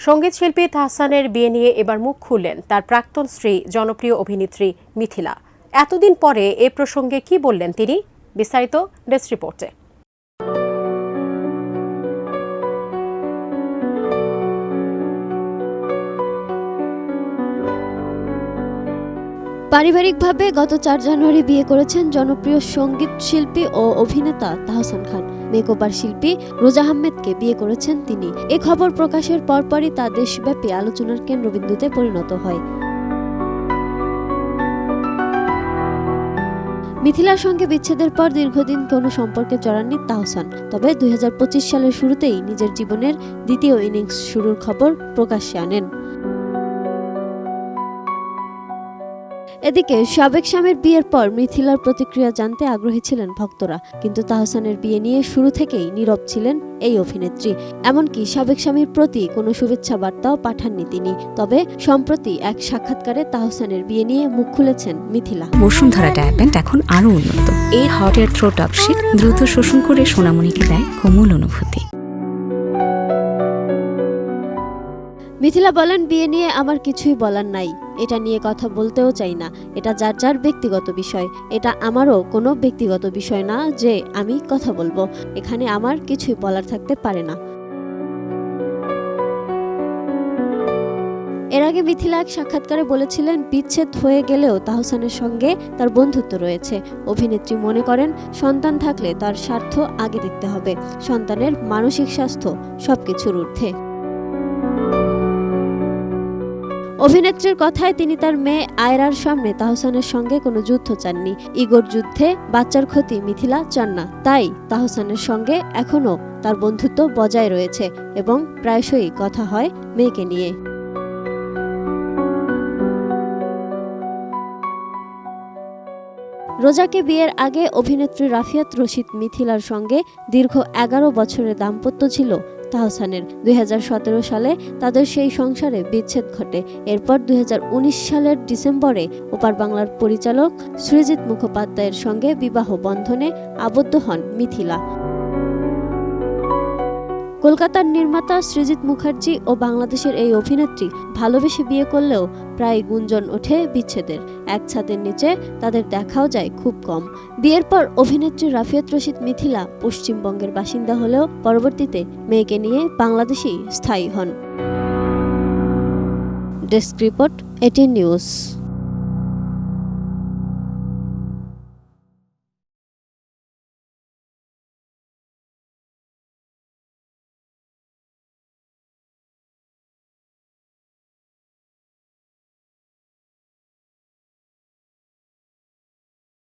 সঙ্গীত শিল্পী তাহসানের বিয়ে নিয়ে এবার মুখ খুললেন তার প্রাক্তন স্ত্রী জনপ্রিয় অভিনেত্রী মিথিলা। এতদিন পরে এ প্রসঙ্গে কি বললেন তিনি, বিস্তারিত ডেস্ক রিপোর্টে। পারিবারিকভাবে গত ৪ জানুয়ারি বিয়ে করেছেন জনপ্রিয় সঙ্গীত শিল্পী ও অভিনেতা তাহসান খান। মেকওভার শিল্পী রোজা আহমেদকে বিয়ে করেছেন তিনি। এ খবর প্রকাশের পরপরই তা দেশব্যাপী আলোচনার কেন্দ্রবিন্দুতে পরিণত হয়। মিথিলার সঙ্গে বিচ্ছেদের পর দীর্ঘদিন কোনো সম্পর্কে জড়াননি তাহসান। তবে ২০২৫ সালের শুরুতেই নিজের জীবনের দ্বিতীয় ইনিংস শুরুর খবর প্রকাশ্যে আনেন। এদিকে সাবেক স্বামীর বিয়ের পর মিথিলার প্রতিক্রিয়া জানতে আগ্রহী ছিলেন ভক্তরা, কিন্তু তাহসানের বিয়ে নিয়ে শুরু থেকেই নীরব ছিলেন এই অভিনেত্রী। এমনকি সাবেক স্বামীর প্রতি কোনো শুভেচ্ছা বার্তাও পাঠাননি তিনি। তবে সম্প্রতি এক সাক্ষাৎকারে তাহসানের বিয়ে নিয়ে মুখ খুলেছেন মিথিলা। বসুন্ধরা ডায়াপেন্ট এখন আরো উন্নত। এই hot air through top sheet দ্রুত শোষণ করে সোনামণিকে দেয় কোমল অনুভূতি। মিথিলা বলেন, বিয়ে নিয়ে আমার কিছুই বলার নাই, এটা নিয়ে কথা বলতেও চাই না। এটা যার যার ব্যক্তিগত বিষয়। এটা আমারও কোনো ব্যক্তিগত বিষয় না যে আমি কথা বলবো। এখানে আমার কিছুই বলার থাকতে পারে না। এর আগে মিথিলা এক সাক্ষাৎকারে বলেছিলেন, বিচ্ছেদ হয়ে গেলেও তাহসানের সঙ্গে তার বন্ধুত্ব রয়েছে। অভিনেত্রী মনে করেন, সন্তান থাকলে তার স্বার্থ আগে দেখতে হবে, সন্তানের মানসিক স্বাস্থ্য সবকিছুর ঊর্ধ্বে। অভিনেত্রীর কথায় তিনি তার মেয়ে আয়রার সামনে তাহসানের সঙ্গে কোনো যুদ্ধ চাননি। ইগোর যুদ্ধে বাচ্চার ক্ষতি মিথিলা চান না। তাই তাহসানের সঙ্গে এখনও তার বন্ধুত্ব বজায় রয়েছে এবং প্রায়শই কথা হয় মেয়েকে নিয়ে। রোজাকে বিয়ের আগে অভিনেত্রী রাফিয়াত রশিদ মিথিলার সঙ্গে দীর্ঘ ১১ বছরের দাম্পত্য ছিল তাহসানের। ২০১৭ সালে তাদের সেই সংসারে বিচ্ছেদ ঘটে। এরপর ২০১৯ সালের ডিসেম্বরে ওপার বাংলার পরিচালক সৃজিত মুখোপাধ্যায়ের সঙ্গে বিবাহ বন্ধনে আবদ্ধ হন মিথিলা। কলকাতার নির্মাতা সৃজিত মুখার্জি ও বাংলাদেশের এই অভিনেত্রী ভালোবেসে বিয়ে করলেও প্রায় গুঞ্জন ওঠে বিচ্ছেদের। এক ছাদের নিচে তাদের দেখাও যায় খুব কম। বিয়ের পর অভিনেত্রী রাফিয়াত রশিদ মিথিলা পশ্চিমবঙ্গের বাসিন্দা হলেও পরবর্তীতে মেয়েকে নিয়ে বাংলাদেশেই স্থায়ী হন। Desk report, ATN news.